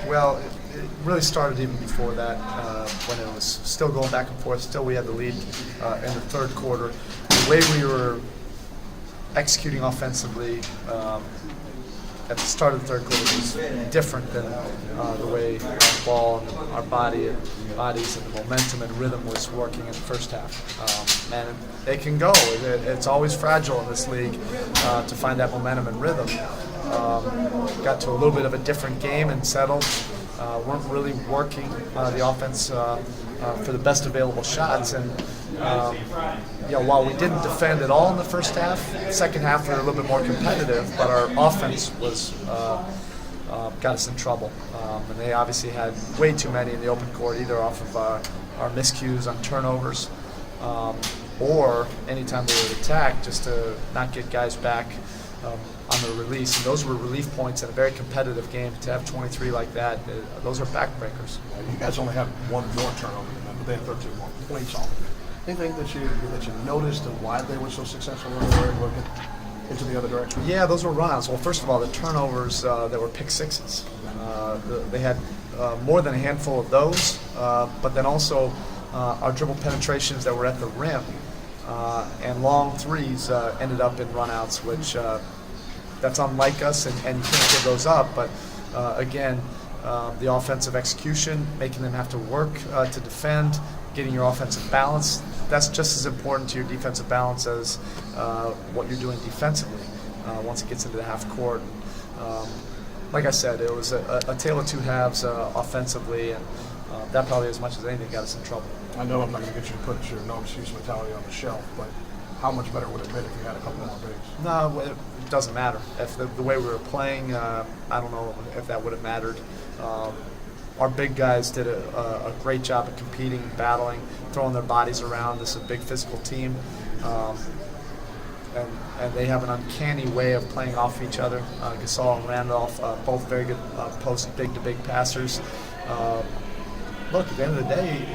Well, it really started even before that, when it was still going back and forth. Still, we had the lead in the third quarter. The way we were executing offensively at the start of the third quarter was different than the way our ball and our bodies and the momentum and rhythm was working in the first half. And it can go. It's always fragile in this league to find that momentum and rhythm. Got to a little bit of a different game and settled. Weren't really working the offense for the best available shots. And while we didn't defend at all in the first half, second half we were a little bit more competitive, but our offense was got us in trouble. And they obviously had way too many in the open court, either off of our miscues on turnovers or anytime they would attack, just to not get guys back on the release. And those were relief points in a very competitive game. To have 23 like that, those are backbreakers. You guys only had one more turnover than them, but they had 13 more points on. Anything that you noticed and why they were so successful when they were able to get into the other direction? Yeah, those were runouts. Well, first of all, the turnovers that were pick sixes. They had more than a handful of those, but then also our dribble penetrations that were at the rim and long threes ended up in runouts, which that's unlike us, and you can't give those up. But again, the offensive execution, making them have to work to defend, getting your offensive balance, that's just as important to your defensive balance as what you're doing defensively once it gets into the half court. Like I said, it was a tale of two halves offensively, and that probably as much as anything got us in trouble. I know I'm not going to get you to put your no excuse mentality on the shelf, but how much better would it have been if you had a couple more bigs? No, it doesn't matter. If the way we were playing, I don't know if that would have mattered. Our big guys did a great job of competing, battling, throwing their bodies around. This is a big physical team, and they have an uncanny way of playing off each other. Gasol and Randolph, both very good post big-to-big passers. Look, at the end of the day,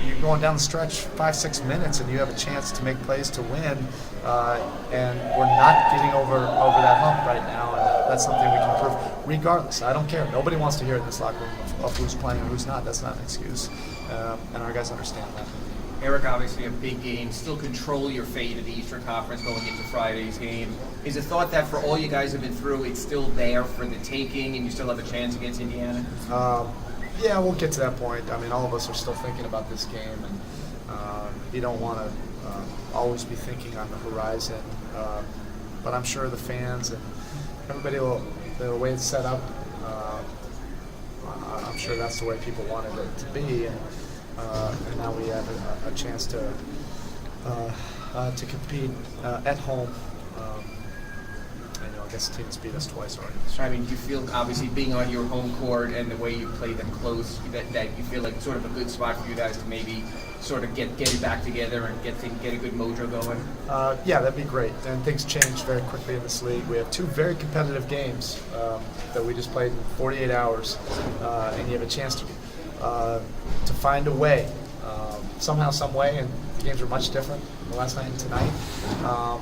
you're going down the stretch 5-6 minutes and you have a chance to make plays to win, and we're not getting over that hump right now, and that's something we can improve regardless. I don't care. Nobody wants to hear in this locker room of who's playing and who's not. That's not an excuse, and our guys understand that. Erik, obviously a big game, still control your fate in the Eastern Conference going into Friday's game. Is the thought that for all you guys have been through, it's still there for the taking and you still have a chance against Indiana? Yeah, we'll get to that point. I mean, all of us are still thinking about this game, and you don't want to always be thinking on the horizon. But I'm sure the fans and everybody the way it's set up, I'm sure that's the way people wanted it to be. And now we have a chance to compete at home. I guess the team's beat us twice already. I mean, do you feel, obviously, being on your home court and the way you play them close, that you feel like sort of a good spot for you guys to maybe sort of get it back together and get a good mojo going? Yeah, that'd be great. And things change very quickly in this league. We have two very competitive games that we just played in 48 hours, and you have a chance to find a way, somehow, some way, and the games are much different than last night and tonight,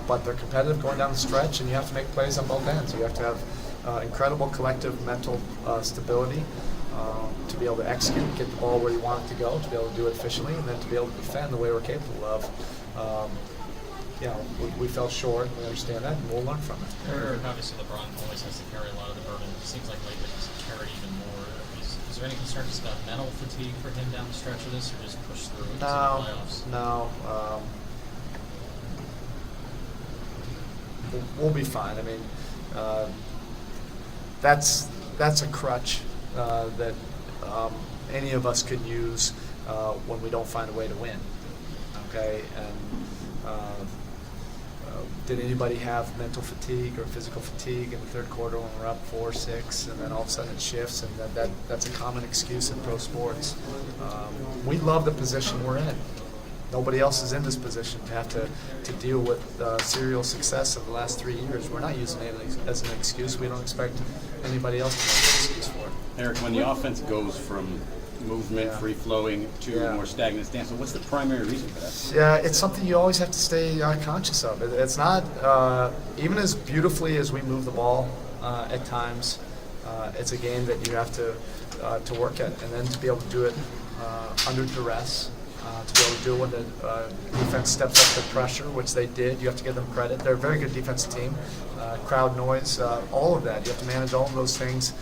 but they're competitive going down the stretch, and you have to make plays on both ends. You have to have incredible collective mental stability to be able to execute, get the ball where you want it to go, to be able to do it efficiently, and then to be able to defend the way we're capable of. We fell short, we understand that, and we'll learn from it. Erik, obviously LeBron always has to carry a lot of the burden. It seems like lately he's carried even more. Is there any concerns about mental fatigue for him down the stretch of this, or just push through into the playoffs? No. We'll be fine. I mean, that's a crutch that any of us could use when we don't find a way to win. Okay, and did anybody have mental fatigue or physical fatigue in the third quarter when we're up 4-6, and then all of a sudden it shifts, and that's a common excuse in pro sports. We love the position we're in. Nobody else is in this position to have to deal with serial success of the last 3 years. We're not using it as an excuse. We don't expect anybody else to use an excuse for it. Erik, when the offense goes from movement, free-flowing, to more stagnant stance, so what's the primary reason for that? Yeah, it's something you always have to stay conscious of. It's not, even as beautifully as we move the ball at times, It's a game that you have to work at, and then to be able to do it under duress, to be able to do it when the defense steps up the pressure, which they did. You have to give them credit. They're a very good defensive team. Crowd noise, all of that. You have to manage all of those things,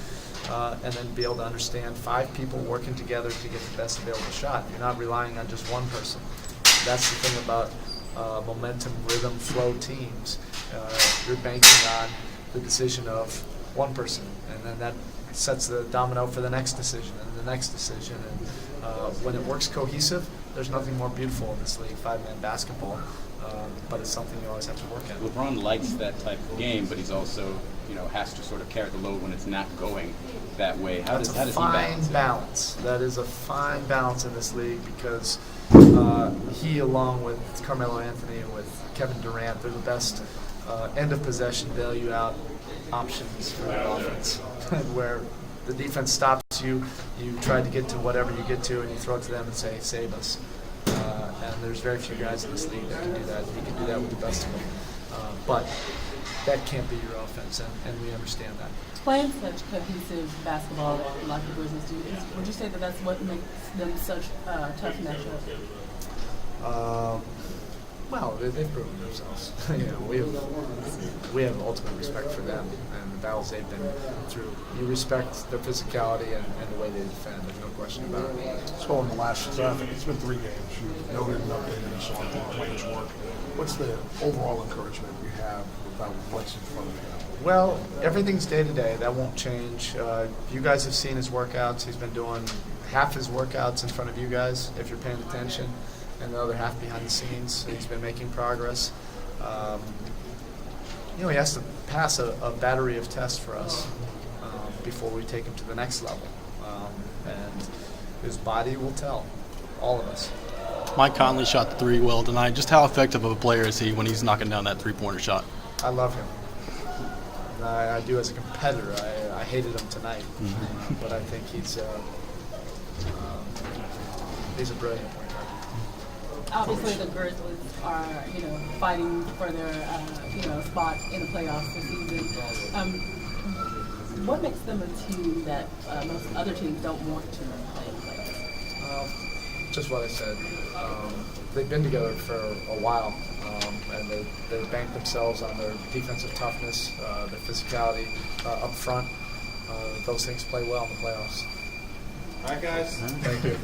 and then be able to understand 5 people working together to get the best available shot. You're not relying on just one person. That's the thing about momentum, rhythm, flow teams. You're banking on the decision of one person, and then that sets the domino for the next decision and the next decision. And when it works cohesive, there's nothing more beautiful in this league, 5-man basketball. But it's something you always have to work at. LeBron likes that type of game, but he's also, has to sort of carry the load when it's not going that way. How does he balance it? Balance. That is a fine balance in this league because he, along with Carmelo Anthony and with Kevin Durant, they're the best end of possession value out options for the offense. Where the defense stops you, you try to get to whatever you get to, and you throw it to them and say, "Save us." And there's very few guys in this league that can do that. He can do that with the best of them. But that can't be your offense, and we understand that. Playing such cohesive basketball like the Grizzlies do, would you say that that's what makes them such a tough matchup? Well, they've proven themselves. We have ultimate respect for them and the battles they've been through. You respect their physicality and the way they defend. There's no question about it. So in the last, I think it's been 3 games. You noted and updated us on how players work. What's the overall encouragement you have about what's in front of you? Well, everything's day to day. That won't change. You guys have seen his workouts. He's been doing half his workouts in front of you guys, if you're paying attention, and the other half behind the scenes. He's been making progress. He has to pass a battery of tests for us before we take him to the next level. And his body will tell all of us. Mike Conley shot the 3 well tonight. Just how effective of a player is he when he's knocking down that 3-pointer shot? I love him. I do as a competitor. I hated him tonight, but I think he's a brilliant point guard. Obviously, the Grizzlies are, fighting for their, spot in the playoffs this season. What makes them a team that most other teams don't want to play in the playoffs? Just what I said. They've been together for a while, and they've banked themselves on their defensive toughness, their physicality up front. Those things play well in the playoffs. All right, guys. Thank you.